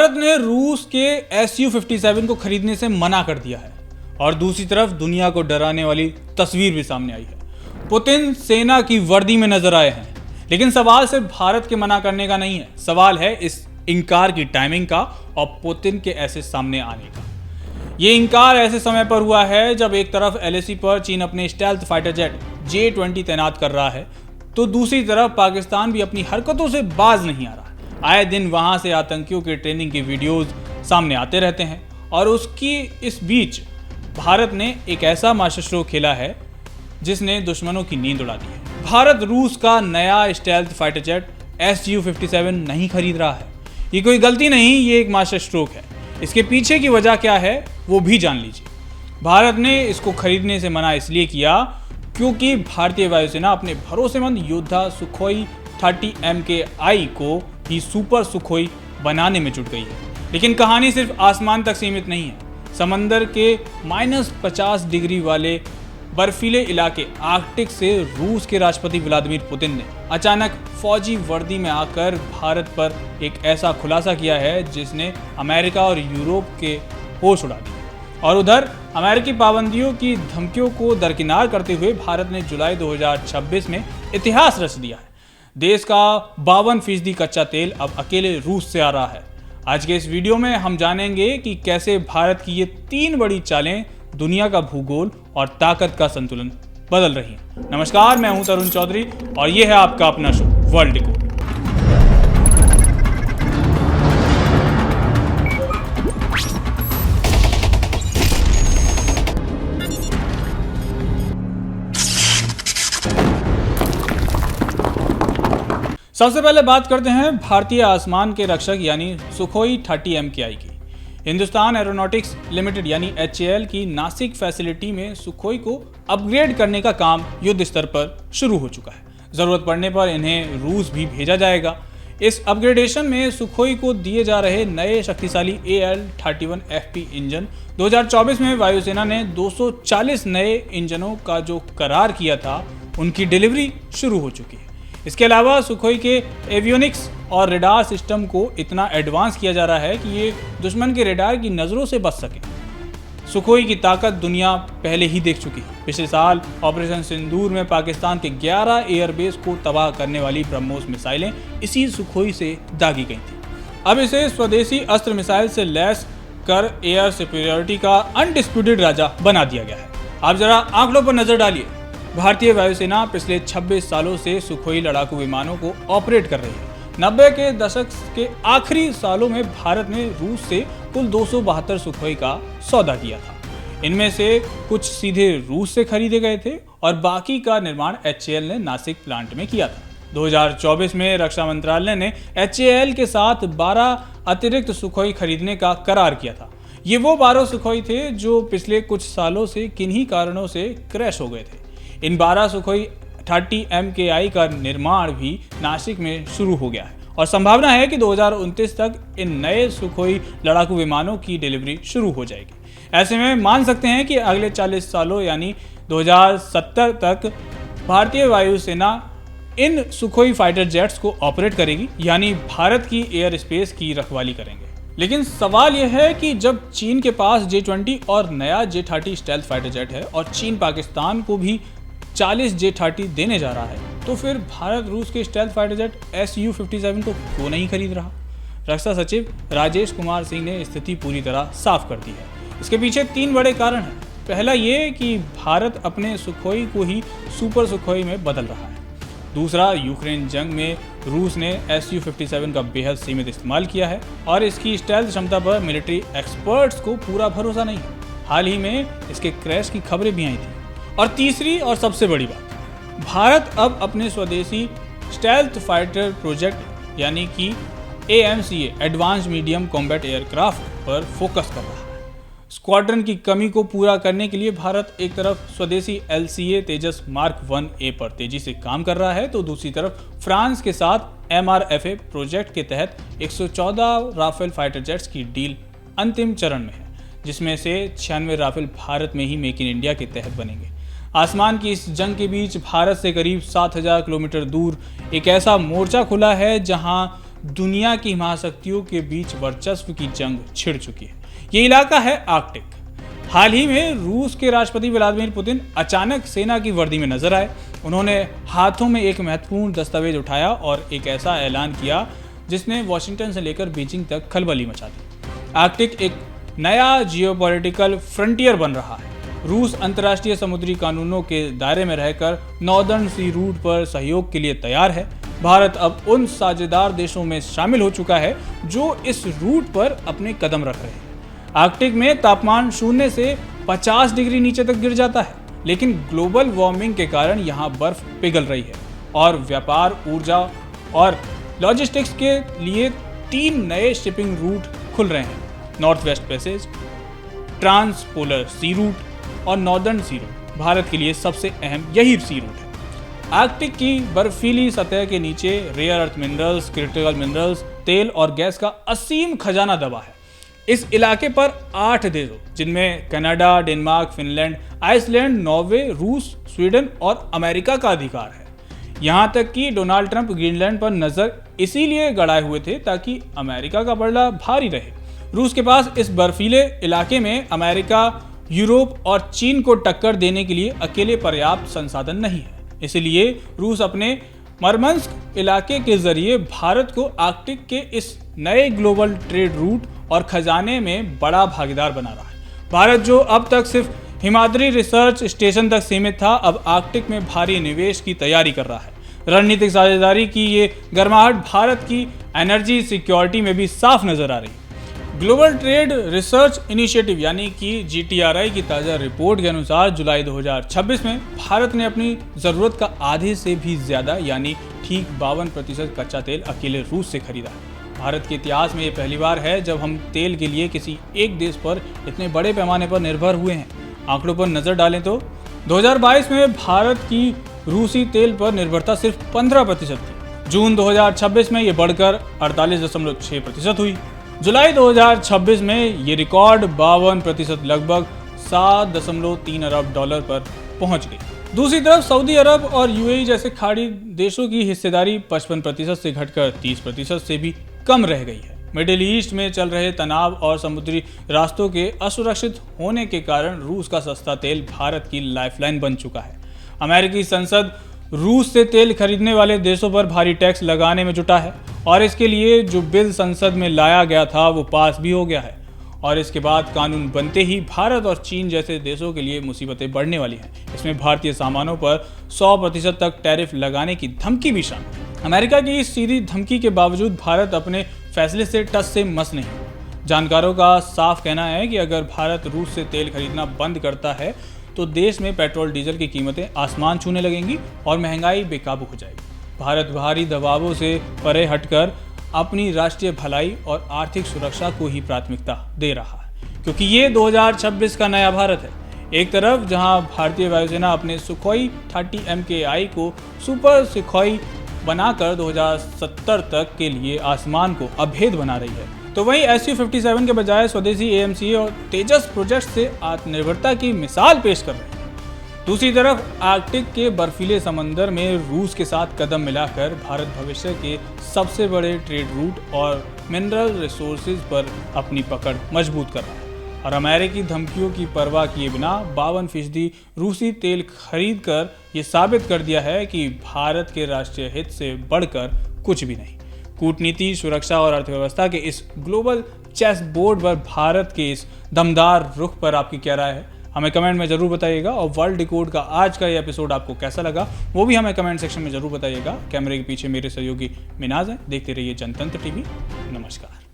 भारत ने रूस के Su-57 को खरीदने से मना कर दिया है और दूसरी तरफ दुनिया को डराने वाली तस्वीर भी सामने आई है। पुतिन सेना की वर्दी में नजर आए हैं, लेकिन सवाल सिर्फ भारत के मना करने का नहीं है, सवाल है इस इनकार की टाइमिंग का और पुतिन के ऐसे सामने आने का। ये इनकार ऐसे समय पर हुआ है जब एक तरफ LAC पर चीन अपने स्टेल्थ फाइटर जेट J-20 तैनात कर रहा है, तो दूसरी तरफ पाकिस्तान भी अपनी हरकतों से बाज नहीं आ रहा। आए दिन वहां से आतंकियों के ट्रेनिंग की वीडियोस सामने आते रहते हैं और उसकी इस बीच भारत ने एक ऐसा मास्टर स्ट्रोक खेला है जिसने दुश्मनों की नींद उड़ा दी है। भारत रूस का नया स्टेल्थ फाइटर जेट Su-57 नहीं खरीद रहा है। ये कोई गलती नहीं, ये एक मास्टर स्ट्रोक है। इसके पीछे की वजह क्या है वो भी जान लीजिए। भारत ने इसको खरीदने से मना इसलिए किया क्योंकि भारतीय वायुसेना अपने भरोसेमंद योद्धा सुखोई 30 MKI को ही सुपर सुखोई बनाने में जुट गई है। लेकिन कहानी सिर्फ आसमान तक सीमित नहीं है। समंदर के -50 डिग्री वाले बर्फीले इलाके आर्कटिक से रूस के राष्ट्रपति व्लादिमीर पुतिन ने अचानक फौजी वर्दी में आकर भारत पर एक ऐसा खुलासा किया है जिसने अमेरिका और यूरोप के होश उड़ा दिए। और उधर अमेरिकी पाबंदियों की धमकियों को दरकिनार करते हुए भारत ने जुलाई 2026 में इतिहास रच दिया है। देश का 52% कच्चा तेल अब अकेले रूस से आ रहा है। आज के इस वीडियो में हम जानेंगे कि कैसे भारत की ये 3 बड़ी चालें दुनिया का भूगोल और ताकत का संतुलन बदल रही हैं। नमस्कार, मैं हूं तरुण चौधरी और ये है आपका अपना शो वर्ल्ड डिकोड। सबसे पहले बात करते हैं भारतीय आसमान के रक्षक यानी सुखोई 30 MKI की। हिंदुस्तान एरोनॉटिक्स लिमिटेड यानी HAL की नासिक फैसिलिटी में सुखोई को अपग्रेड करने का काम युद्ध स्तर पर शुरू हो चुका है। जरूरत पड़ने पर इन्हें रूस भी भेजा जाएगा। इस अपग्रेडेशन में सुखोई को दिए जा रहे नए शक्तिशाली AL-31FP इंजन 2024 में वायुसेना ने 240 नए इंजनों का जो करार किया था उनकी डिलीवरी शुरू हो चुकी है। इसके अलावा सुखोई के एवियोनिक्स और रेडार सिस्टम को इतना एडवांस किया जा रहा है कि ये दुश्मन के रेडार की नज़रों से बच सके। सुखोई की ताकत दुनिया पहले ही देख चुकी है। पिछले साल ऑपरेशन सिंदूर में पाकिस्तान के 11 एयरबेस को तबाह करने वाली ब्रह्मोस मिसाइलें इसी सुखोई से दागी गई थी। अब इसे स्वदेशी अस्त्र मिसाइल से लैस कर एयर सुपीरियरिटी का अनडिस्प्यूटेड राजा बना दिया गया है। आप जरा आंकड़ों पर नजर डालिए। भारतीय वायुसेना पिछले 26 सालों से सुखोई लड़ाकू विमानों को ऑपरेट कर रही है। 90 के दशक के आखिरी सालों में भारत ने रूस से कुल 272 सुखोई का सौदा किया था। इनमें से कुछ सीधे रूस से खरीदे गए थे और बाकी का निर्माण HAL ने नासिक प्लांट में किया था। 2024 में रक्षा मंत्रालय ने HAL के साथ 12 अतिरिक्त सुखोई खरीदने का करार किया था। ये वो 12 सुखोई थे जो पिछले कुछ सालों से किन्हीं कारणों से क्रैश हो गए थे। इन 12 सुखोई 30 MKI का निर्माण भी नासिक में शुरू हो गया है और संभावना है कि 2029 तक इन नए सुखोई लड़ाकू विमानों की डिलीवरी शुरू हो जाएगी। ऐसे में मान सकते हैं कि अगले 40 सालों यानी 2070 तक भारतीय वायुसेना इन सुखोई फाइटर जेट्स को ऑपरेट करेगी, यानी भारत की एयर स्पेस की रखवाली करेंगे। लेकिन सवाल यह है कि जब चीन के पास J-20 और नया J-30 स्टेल्थ फाइटर जेट है और चीन पाकिस्तान को भी 40 J-30 देने जा रहा है, तो फिर भारत रूस के स्टेल्थ फाइटर जेट Su-57 को क्यों नहीं खरीद रहा? रक्षा सचिव राजेश कुमार सिंह ने स्थिति पूरी तरह साफ कर दी है। इसके पीछे 3 बड़े कारण हैं। पहला ये कि भारत अपने सुखोई को ही सुपर सुखोई में बदल रहा है। दूसरा, यूक्रेन जंग में रूस ने Su-57 का बेहद सीमित इस्तेमाल किया है और इसकी स्टेल्थ क्षमता पर मिलिट्री एक्सपर्ट्स को पूरा भरोसा नहीं है। हाल ही में इसके क्रैश की खबरें भी आई थी। और तीसरी और सबसे बड़ी बात, भारत अब अपने स्वदेशी स्टेल्थ फाइटर प्रोजेक्ट यानी कि AMCA advance medium combat aircraft पर फोकस कर रहा है। स्क्वाड्रन की कमी को पूरा करने के लिए भारत एक तरफ स्वदेशी LCA तेजस मार्क 1A पर तेजी से काम कर रहा है, तो दूसरी तरफ फ्रांस के साथ MRFA प्रोजेक्ट के तहत 114 राफेल फाइटर जेट्स की डील अंतिम चरण में है, जिसमें से 96 राफेल भारत में ही मेक इन इंडिया के तहत बनेंगे। आसमान की इस जंग के बीच भारत से करीब 7000 किलोमीटर दूर एक ऐसा मोर्चा खुला है जहां दुनिया की महाशक्तियों के बीच वर्चस्व की जंग छिड़ चुकी है। ये इलाका है आर्कटिक। हाल ही में रूस के राष्ट्रपति व्लादिमीर पुतिन अचानक सेना की वर्दी में नजर आए। उन्होंने हाथों में एक महत्वपूर्ण दस्तावेज उठाया और एक ऐसा ऐलान किया जिसने वॉशिंगटन से लेकर बीजिंग तक खलबली मचा दी। आर्कटिक एक नया जियोपॉलिटिकल फ्रंटियर बन रहा है। रूस अंतर्राष्ट्रीय समुद्री कानूनों के दायरे में रहकर नॉर्दर्न सी रूट पर सहयोग के लिए तैयार है। भारत अब उन साझेदार देशों में शामिल हो चुका है जो इस रूट पर अपने कदम रख रहे हैं। आर्कटिक में तापमान 0 से 50 डिग्री नीचे तक गिर जाता है, लेकिन ग्लोबल वार्मिंग के कारण यहाँ बर्फ पिघल रही है और व्यापार, ऊर्जा और लॉजिस्टिक्स के लिए 3 नए शिपिंग रूट खुल रहे हैं। नॉर्थ वेस्ट पैसेज, ट्रांसपोलर सी रूट और नॉर्दर्न सी रूट भारत के लिए सबसे अहम यही सी रूट है। आर्कटिक की बर्फीली सतह के नीचे rare earth minerals, critical minerals, तेल और गैस का असीम खजाना दबा है। इस इलाके पर 8 देशों, जिनमें Canada, Denmark, Finland, Iceland, Norway, रूस, स्वीडन और अमेरिका का अधिकार है। यहाँ तक कि डोनाल्ड ट्रंप ग्रीनलैंड पर नजर इसीलिए गड़ाए हुए थे ताकि अमेरिका का पलड़ा भारी रहे। रूस के पास इस बर्फीले इलाके में अमेरिका, यूरोप और चीन को टक्कर देने के लिए अकेले पर्याप्त संसाधन नहीं है। इसलिए रूस अपने मरमंस्क इलाके के जरिए भारत को आर्कटिक के इस नए ग्लोबल ट्रेड रूट और खजाने में बड़ा भागीदार बना रहा है। भारत जो अब तक सिर्फ हिमाद्री रिसर्च स्टेशन तक सीमित था, अब आर्कटिक में भारी निवेश की तैयारी कर रहा है। रणनीतिक साझेदारी की ये गर्माहट भारत की एनर्जी सिक्योरिटी में भी साफ नजर आ रही है। ग्लोबल ट्रेड रिसर्च इनिशिएटिव यानी कि GTRI की ताज़ा रिपोर्ट के अनुसार जुलाई 2026 में भारत ने अपनी ज़रूरत का आधे से भी ज़्यादा यानी ठीक 52% कच्चा तेल अकेले रूस से खरीदा है। भारत के इतिहास में ये पहली बार है जब हम तेल के लिए किसी एक देश पर इतने बड़े पैमाने पर निर्भर हुए हैं। आंकड़ों पर नज़र डालें तो 2022 में भारत की रूसी तेल पर निर्भरता सिर्फ 15% थी। जून 2026 में ये बढ़कर 48.6% हुई। जुलाई 2026 में ये रिकॉर्ड 52% लगभग 7.3 अरब डॉलर पर पहुंच गई। दूसरी तरफ सऊदी अरब और UAE जैसे खाड़ी देशों की हिस्सेदारी 55% से घटकर 30% से भी कम रह गई है। मिडिल ईस्ट में चल रहे तनाव और समुद्री रास्तों के असुरक्षित होने के कारण रूस का सस्ता तेल भारत की लाइफलाइन बन चुका है। अमेरिकी संसद रूस से तेल खरीदने वाले देशों पर भारी टैक्स लगाने में जुटा है और इसके लिए जो बिल संसद में लाया गया था वो पास भी हो गया है। और इसके बाद कानून बनते ही भारत और चीन जैसे देशों के लिए मुसीबतें बढ़ने वाली हैं। इसमें भारतीय सामानों पर 100% तक टैरिफ लगाने की धमकी भी शामिल है। अमेरिका की इस सीधी धमकी के बावजूद भारत अपने फैसले से टस से मस नहीं। जानकारों का साफ कहना है कि अगर भारत रूस से तेल खरीदना बंद करता है तो देश में पेट्रोल डीजल की कीमतें आसमान छूने लगेंगी और महंगाई बेकाबू हो जाएगी। भारत बाहरी दबावों से परे हटकर अपनी राष्ट्रीय भलाई और आर्थिक सुरक्षा को ही प्राथमिकता दे रहा है, क्योंकि ये 2026 का नया भारत है। एक तरफ जहां भारतीय वायुसेना अपने सुखोई 30 MKI को सुपर सुखोई बनाकर 2070 तक के लिए आसमान को अभेद बना रही है, तो वहीं Su-57 के बजाय स्वदेशी AMCA और तेजस प्रोजेक्ट से आत्मनिर्भरता की मिसाल पेश कर रहे हैं। दूसरी तरफ आर्कटिक के बर्फीले समंदर में रूस के साथ कदम मिलाकर भारत भविष्य के सबसे बड़े ट्रेड रूट और मिनरल रिसोर्सेज पर अपनी पकड़ मजबूत कर रहा है और अमेरिकी धमकियों की परवाह किए बिना 52% रूसी तेल खरीद कर ये साबित कर दिया है कि भारत के राष्ट्रीय हित से बढ़कर कुछ भी नहीं। कूटनीति, सुरक्षा और अर्थव्यवस्था के इस ग्लोबल चेस बोर्ड पर भारत के इस दमदार रुख पर आपकी क्या राय है, हमें कमेंट में जरूर बताइएगा। और वर्ल्ड डिकोड का आज का ये एपिसोड आपको कैसा लगा वो भी हमें कमेंट सेक्शन में जरूर बताइएगा। कैमरे के पीछे मेरे सहयोगी मिनाज हैं। देखते रहिए जनतंत्र टीवी। नमस्कार।